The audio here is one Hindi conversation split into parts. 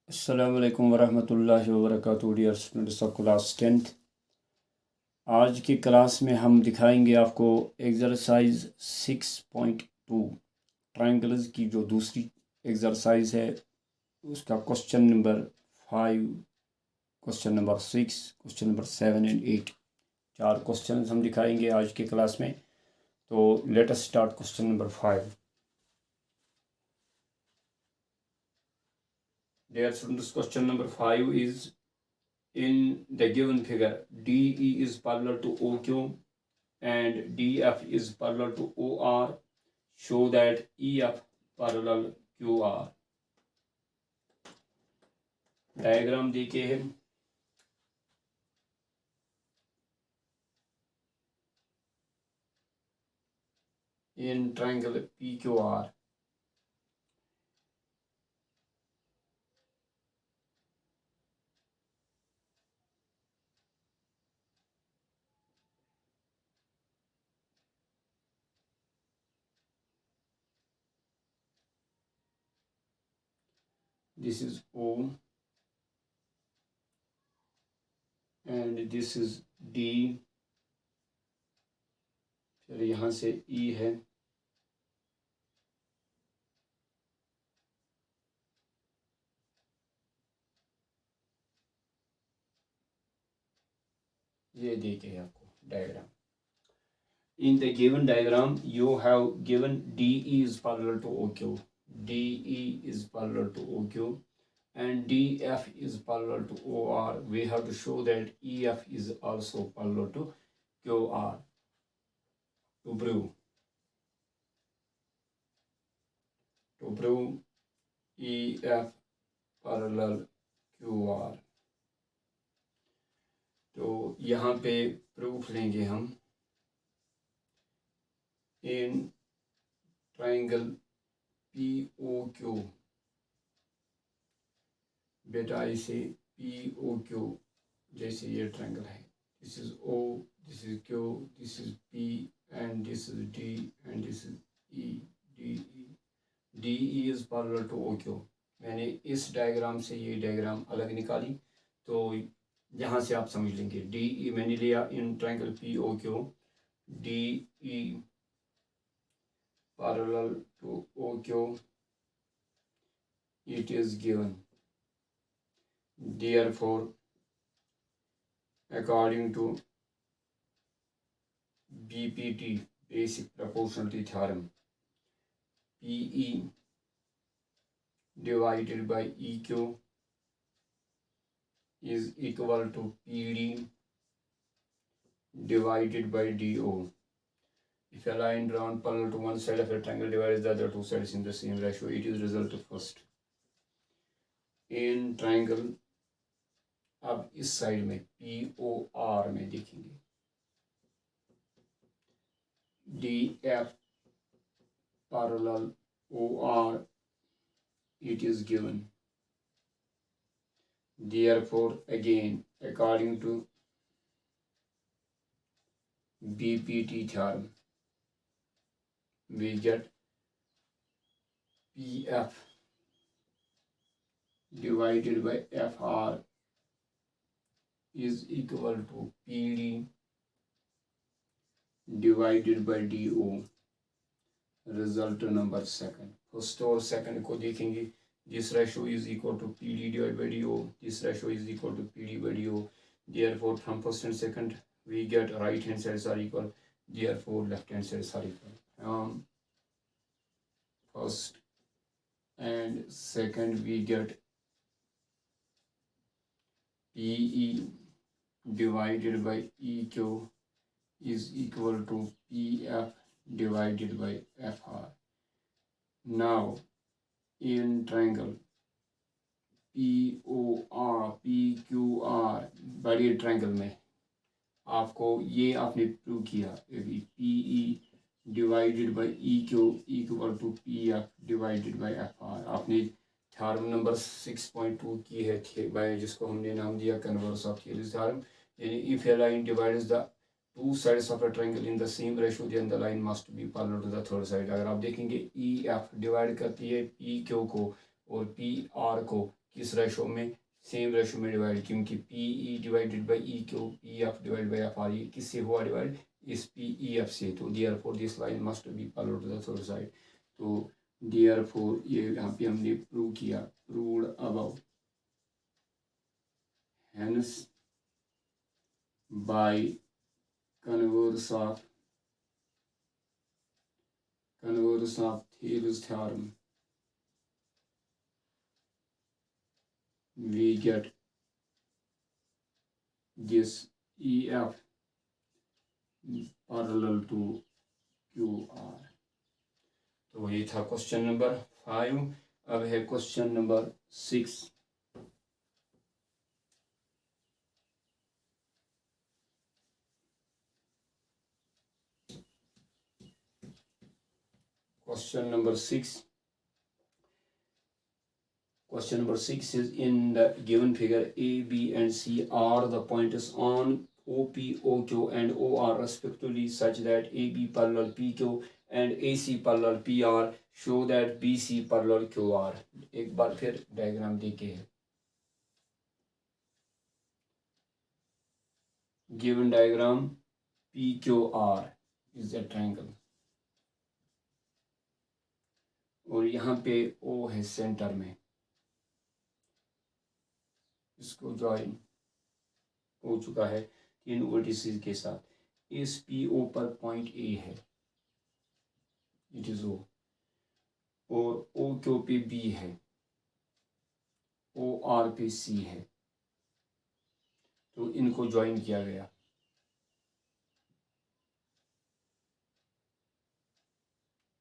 अस्सलामुअलैकुम वरहमतुल्लाहि वबरकातुहू। Dear students of class 10th, आज की क्लास में हम दिखाएंगे आपको एक्सरसाइज 6.2 ट्रायंगल्स की जो दूसरी एक्सरसाइज है उसका question number 5, question number 6, question number 7 and 8। 4 question हम दिखाएंगे आज की क्लास में। तो let us start question number 5। Dear students, question number 5 is: in the given figure, DE is parallel to OQ and DF is parallel to OR. Show that EF parallel QR. Diagram देखे हैं। in triangle PQR, this is O and this is D। फिर यहाँ से E है, ये देखे आपको diagram. In the given diagram, you have given DE is parallel to OQ, DE is parallel to OQ, and DF is parallel to OR. We have to show that EF is also parallel to QR. To prove EF parallel QR, तो यहाँ पे प्रूफ लेंगे हम। इन ट्राइंगल POQ, बेटा इसे POQ जैसे ये ट्राइंगल है, this is O, this is Q, this is P and this is D and this is E, DE is parallel to OQ। मैंने इस डायग्राम से ये डायग्राम अलग निकाली, तो यहाँ से आप समझ लेंगे। DE मैंने लिया in triangle POQ, DE parallel to OQ, it is given. Therefore, according to BPT, basic proportionality theorem, PE divided by EQ is equal to PD divided by DO. If a line drawn parallel to one side of a triangle divides the other two sides in the same ratio, it is result first. In triangle, अब इस साइड में POR में देखेंगे, DF parallel OR, it is given. Therefore, again, according to BPT theorem, we get PF divided by FR is equal to PD divided by DO। Result number second, first और सेकंड को देखेंगे। This ratio is equal to PD divided by DO, this ratio is equal to PD by DO। Therefore, from first and second we get right hand sides are equal, therefore left hand sides are equal। First and second we get PE divided by EQ is equal to PF divided by FR। Now in triangle POR PQR, बड़े ट्रायंगल में आपको ये आपने प्रूव किया, PE divided by EQ equal to PF divided by FR। आपने थ्योरम नंबर 6.2 की है बाय, जिसको हमने नाम दिया कन्वर्स ऑफ थियरीज थ्योरम। यानी if a line divides the two sides of a triangle in the same ratio, then the line must be parallel to the third side. अगर आप देखेंगे EF डिवाइड करती है PQ को और PR को किस रेशो में, सेम रेशो में डिवाइड, क्योंकि P E divided by E Q, P F divide by F R, ये किससे हुआ डिवाइड, इस पी ई एफ से। तो therefore this line must be parallel to the third side. तो देयरफॉर ये यहाँ पे हमने प्रूव किया, proved above, hence by converse of Thales theorem we get this EF parallel to QR। तो ये था क्वेश्चन नंबर 5। अब है question number 6। Question number 6 is, in the given figure A, B and C are the points on OP, OQ and OR respectively, such that AB parallel PQ and AC parallel PR, show that BC parallel QR। एक बार फिर डायग्राम देखे है, given diagram PQR is a triangle और यहाँ पे O है सेंटर में, इसको ज्वाइन हो चुका है तीन वर्टिसेस के साथ। इस पी ओ पर पॉइंट ए है, इट इज ओ, और ओ क्यू पे बी है, ओ आर पे सी है, तो इनको ज्वाइन किया गया।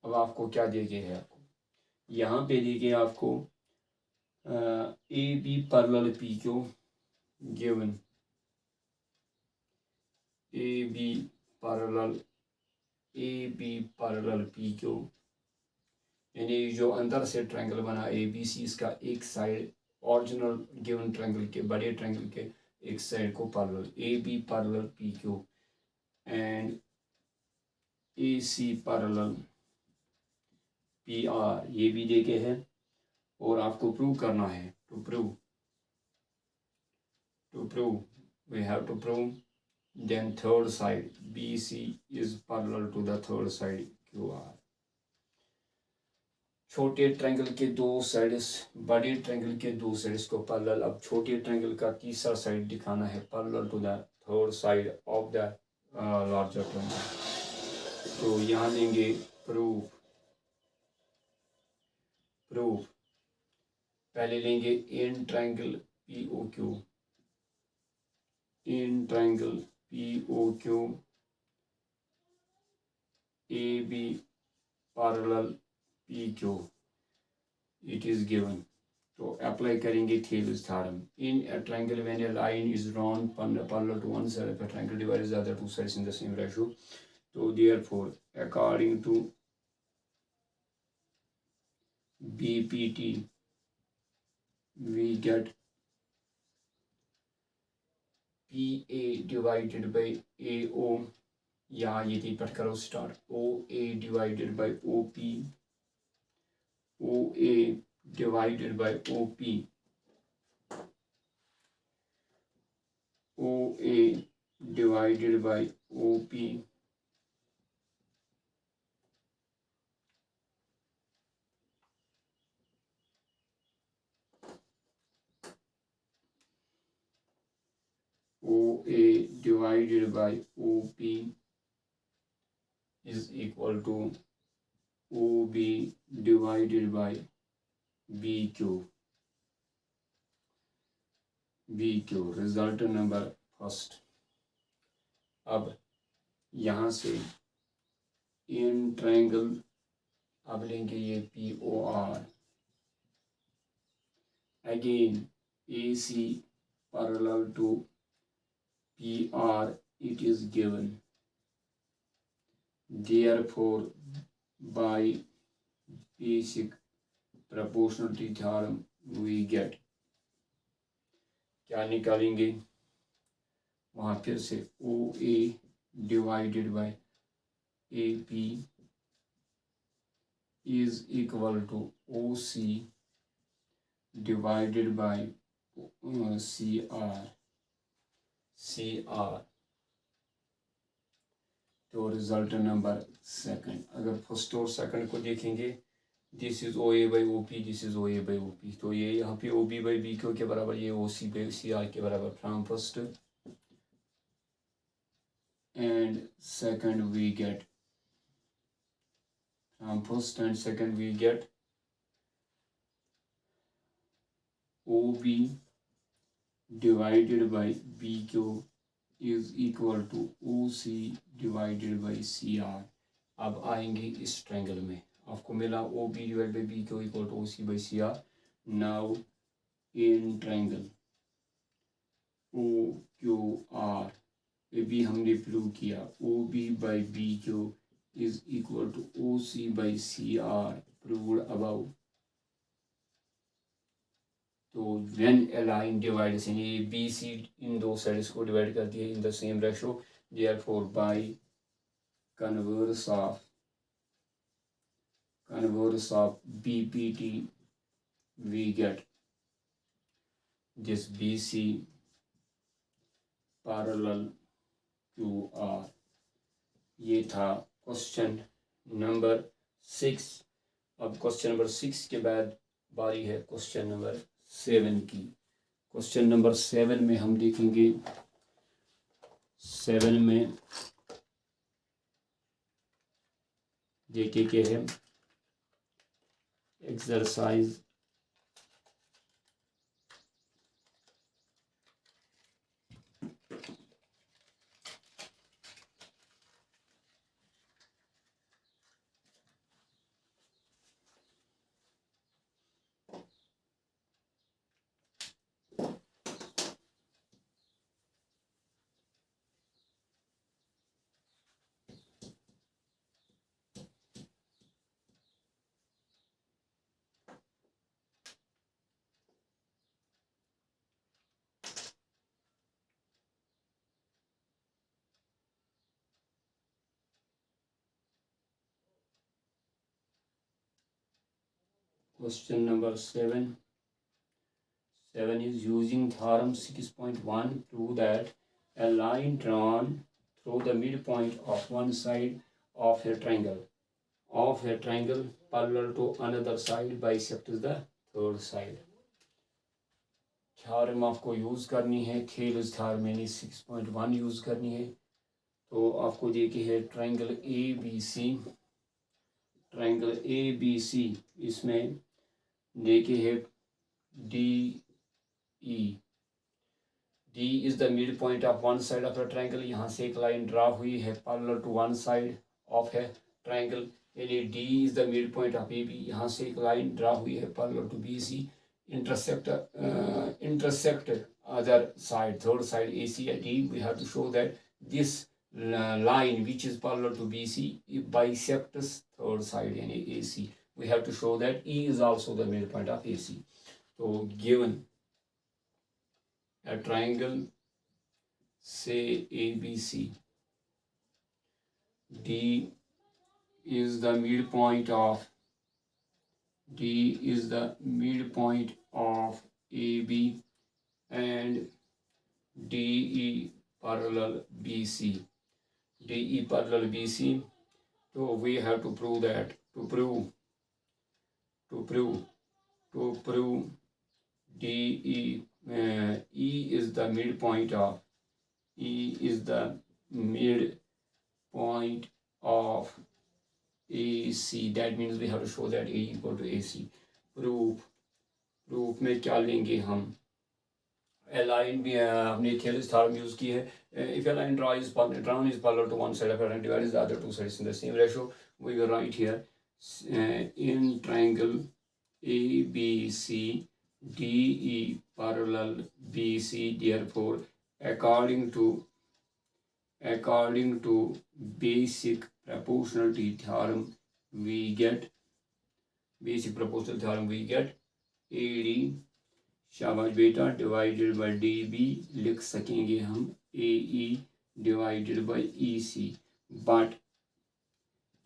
अब आपको क्या दिए गए हैं, आपको यहाँ पे दिए गए आपको A B parallel P Q given, A B parallel P Q, यानी जो अंदर से ट्रायंगल बना ए बी सी, इसका एक साइड ओरिजिनल गिवन ट्रायंगल के, बड़े ट्रायंगल के एक साइड को parallel, A B parallel P Q and A C parallel P R, ये भी देखे हैं। और आपको प्रूव करना है, to prove we have to prove then third side BC is parallel to the third side QR। छोटे ट्रायंगल के दो साइड्स, बड़े ट्रायंगल के दो साइड्स को पैरेलल। अब छोटे ट्रायंगल का तीसरा साइड दिखाना है parallel to the third side of the larger triangle. तो यहाँ देंगे प्रूफ, पहले लेंगे in triangle P O Q, in triangle P O Q A B parallel P Q, it is given. तो अप्लाई करेंगे Thales theorem. In a triangle when a line is drawn parallel to one side of a triangle divides the other two sides in the same ratio. तो therefore according to BPT we get PA divided by AO, यहाँ ये थी पढ़ करो start, OA divided by OP, OA divided by OP, OA divided by OP OA divided by OP is equal to OB divided by BQ, result number first. अब यहाँ से इन ट्रायंगल अब लेंगे ये POR, again AC parallel to PR, it is given, therefore by basic proportionality theorem we get, क्या निकालेंगे वहाँ फिर से OA divided by AP is equal to OC divided by CR तो रिजल्ट नंबर सेकंड। अगर फर्स्ट और सेकंड को देखेंगे, this is O A by O P, this is O A by O P, तो ये यहाँ पे O B by B Q के बराबर, ये ओ सी बाई सी आर के बराबर। From first and second we get, from first and second we get O B divided by B Q is equal to O C divided by C R. अब आएंगे इस ट्रायंगल में, आपको मिला O B divide by B Q equal to O C by C R. Now in triangle O Q R, ये भी हमने प्रूव किया, O B by B Q is equal to O C by C R, proved above. तो व्हेन ए लाइन डिवाइड्स, यानी ये बी सी इन दो साइड्स को डिवाइड करती है इन the same ratio, therefore by converse of BPT we get this BC parallel QR। ये था क्वेश्चन नंबर 6। अब क्वेश्चन नंबर 6 के बाद बारी है क्वेश्चन नंबर 7 की। क्वेश्चन नंबर 7 में हम देखेंगे, 7 में देखिए क्या है, exercise Question number 7 is using theorem 6.1 prove that a line drawn through the midpoint of one side of a triangle parallel to another side bisects the third side। Theorem आपको यूज करनी है, थेलस थ्योरम यानी 6.1 यूज करनी है। तो आपको देखिए है ट्रायंगल ए बी सी, इसमें देखिए है D is the mid point of one side of the triangle. यहाँ से एक लाइन ड्रा हुई है parallel to one side of है ट्रायंगल, यानी D is the mid point of A B. यहाँ से एक लाइन ड्रा हुई है parallel to B C, intersect other side, third side AC at D. We have to show that this line which is parallel to BC bisects third side in AC. We have to show that E is also the midpoint of AC. So given a triangle say ABC, D is the midpoint of AB and DE parallel BC, so we have to prove that, to prove DE E is the midpoint of AC, that means we have to show that A equal to AC। Proof में क्या लेंगे हम, a line भी हमने थेलस थ्योरम यूज की है। if a line drawn is parallel to one side of a triangle divides the other two sides in the same ratio, we will write here in triangle ABC DE parallel BC, therefore according to basic proportionality theorem we get AD, शाबाश बेटा, डिवाइडेड बाई DB लिख सकेंगे हम AE divided by EC, but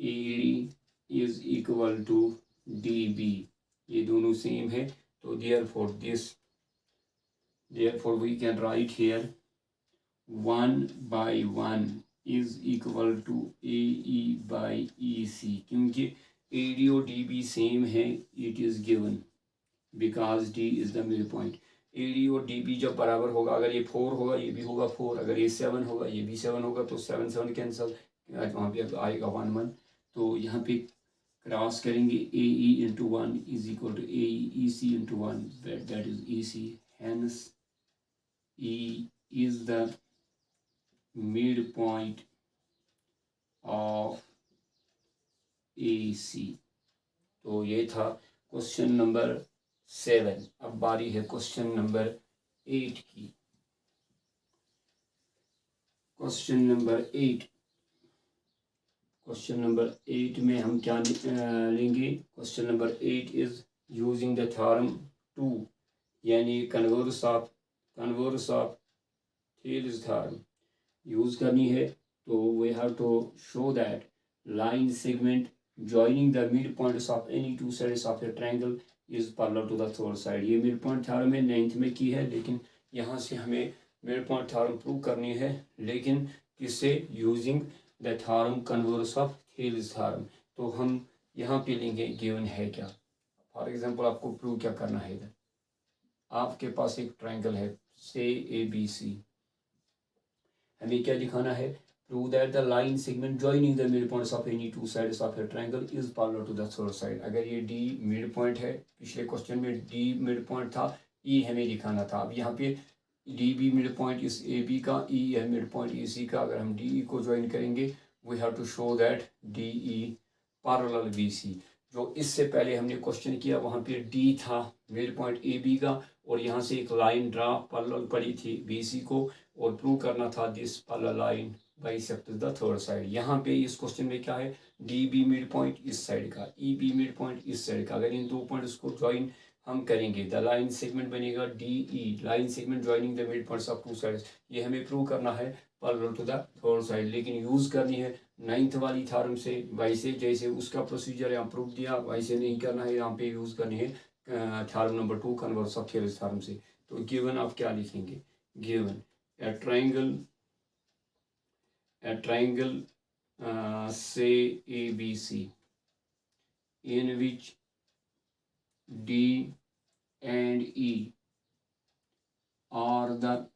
AD is equal to DB, ये दोनों सेम है। तो therefore we can write here 1/1 is equal to AE by EC, क्योंकि AD और DB सेम है, it is given because D is the middle point. AD और DB जब बराबर होगा, अगर ये 4 होगा ये भी होगा 4, अगर ये 7 होगा ये भी 7 होगा, तो 7 7 कैंसल, वहाँ पे आएगा 1 1, तो यहाँ पे क्रॉस करेंगे AE into 1 is equal to AE EC into 1, that is EC, hence E is the midpoint of AC. तो ये था क्वेश्चन नंबर 7। अब बारी है क्वेश्चन नंबर 8 की। क्वेश्चन नंबर 8 में हम क्या लेंगे? Question number 8 is using the theorem 2, यानी converse of Thales theorem use करनी है। तो we have to show that line segment joining the midpoints of any two sides of a triangle is parallel to the third side। ये मिड पॉइंट थ्योरम में 9th में की है, लेकिन यहाँ से हमें मिड पॉइंट थ्योरम प्रूव करनी है, लेकिन किससे? Using the theorem converse of Thales theorem. तो हम यहाँ पे लेंगे गिवन है क्या। फॉर एग्जांपल आपको प्रूव क्या करना है, इधर आपके पास एक ट्रायंगल है से ABC, हमें क्या दिखाना है? Prove that the line segment joining the midpoints of any two sides of a triangle is parallel to the third side। अगर ये D मिड पॉइंट है, पिछले क्वेश्चन में D मिड पॉइंट था, E हमें दिखाना था। अब यहाँ पे DB मिड पॉइंट इस AB का, E है मिड पॉइंट EC का। अगर हम DE को ज्वाइन करेंगे, we have to show that DE parallel BC। जो इससे पहले हमने क्वेश्चन किया, वहाँ पे D था मिड पॉइंट AB का, और यहाँ से एक लाइन ड्रा पैरेलल पड़ी थी BC को, और प्रूव करना था this parallel line bisect the third side. यहाँ पे इस क्वेश्चन में क्या है? DB मिड पॉइंट इस साइड का, EB मिड पॉइंट इस साइड का। अगर इन दो पॉइंट्स को ज्वाइन हम करेंगे, द लाइन सेगमेंट बनेगा DE, line segment joining the mid points of two sides. ये हमें प्रूव करना है parallel to the third side, लेकिन यूज करनी है 9th वाली थ्योरम से। वैसे जैसे उसका प्रोसीजर यहाँ प्रूव दिया, वैसे नहीं करना है, यहाँ पे यूज करनी है theorem number 2 converse of Thales theorem से। तो गिवन आप क्या लिखेंगे? Given a triangle say ABC in which D and E are the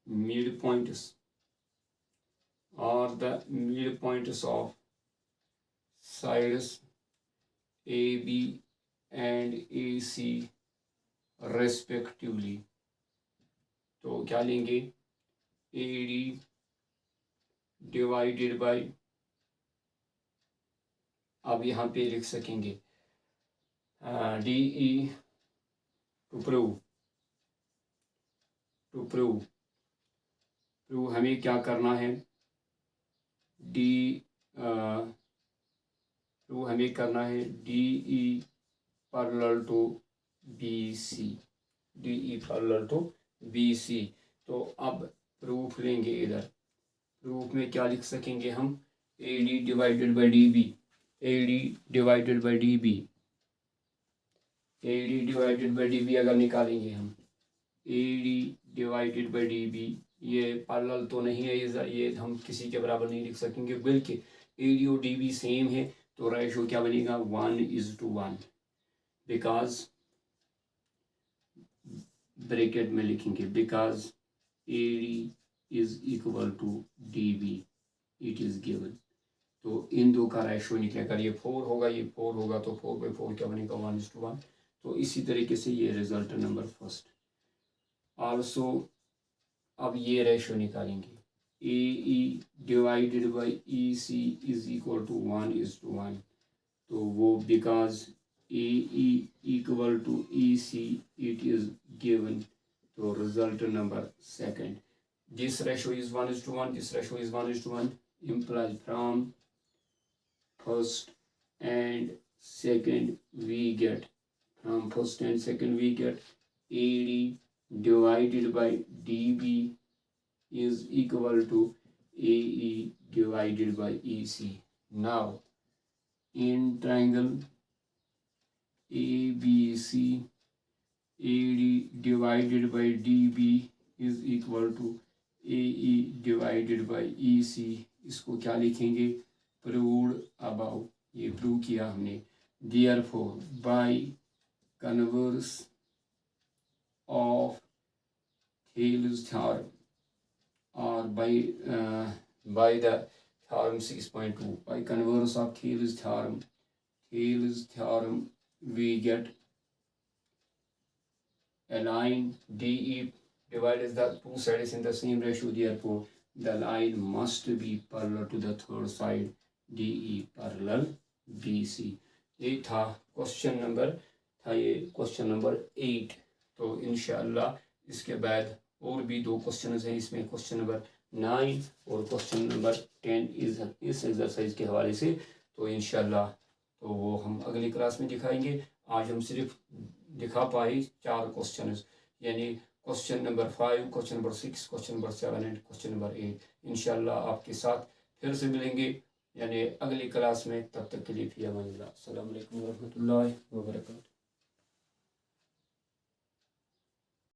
midpoints of sides AB and AC respectively। तो क्या लेंगे? AD डिवाइडेड बाय, अब यहाँ पे लिख सकेंगे DE टू प्रूव हमें क्या करना है? प्रूव हमें करना है DE पैरेलल टू BC। तो अब प्रूफ लेंगे, इधर प्रूफ में क्या लिख सकेंगे हम? AD डिवाइडेड बाई DB, अगर निकालेंगे हम AD डिवाइडेड बाई DB, ये पैरेलल तो नहीं है, ये हम किसी के बराबर नहीं लिख सकेंगे, बल्कि AD और DB सेम है, तो रेशो क्या बनेगा? 1:1, बिकॉज ब्रैकेट में लिखेंगे because AD is equal to DB, it is given. तो इन दो का रेशो निकलेगा, ये 4 होगा, ये 4 होगा, तो 4/4 क्या बनेगा? 1:1। तो इसी तरीके से ये रिजल्ट नंबर फर्स्ट। आल्सो अब ये रेशो निकालेंगे, AE divided by EC is equal to 1:1। तो वो because AE equal to EC it is given. तो result number second, this ratio is 1:1, this ratio is 1:1, implies from first and second we get AD divided by DB is equal to AE divided by EC। Now in triangle ABC AD divided by DB is equal to AE divided by EC। इसको क्या लिखेंगे? प्रूव्ड अबाउ, ये प्रूव किया हमने। Therefore by converse of Thales theorem और by the theorem 6.2, by converse of Thales theorem we get a line DE divides the two sides in the same ratio, therefore the line must be parallel to the third side, DE parallel BC। ये था क्वेश्चन नंबर 8। तो इंशाअल्लाह इसके बाद और भी 2 क्वेश्चन हैं इसमें, क्वेश्चन नंबर 9 और क्वेश्चन नंबर 10 इस एक्सरसाइज के हवाले से। तो इंशाअल्लाह तो वो हम अगली क्लास में दिखाएंगे। आज हम सिर्फ दिखा पाए 4 क्वेश्चन, यानी question number 5, question number 6, question number 7 and question number 8। इंशाअल्लाह आपके साथ फिर से मिलेंगे यानी अगली क्लास में। तब तक के लिए फ़ी अमानिल्लाह। अस्सलामु अलैकुम व रहमतुल्लाहि व बरकातुहू।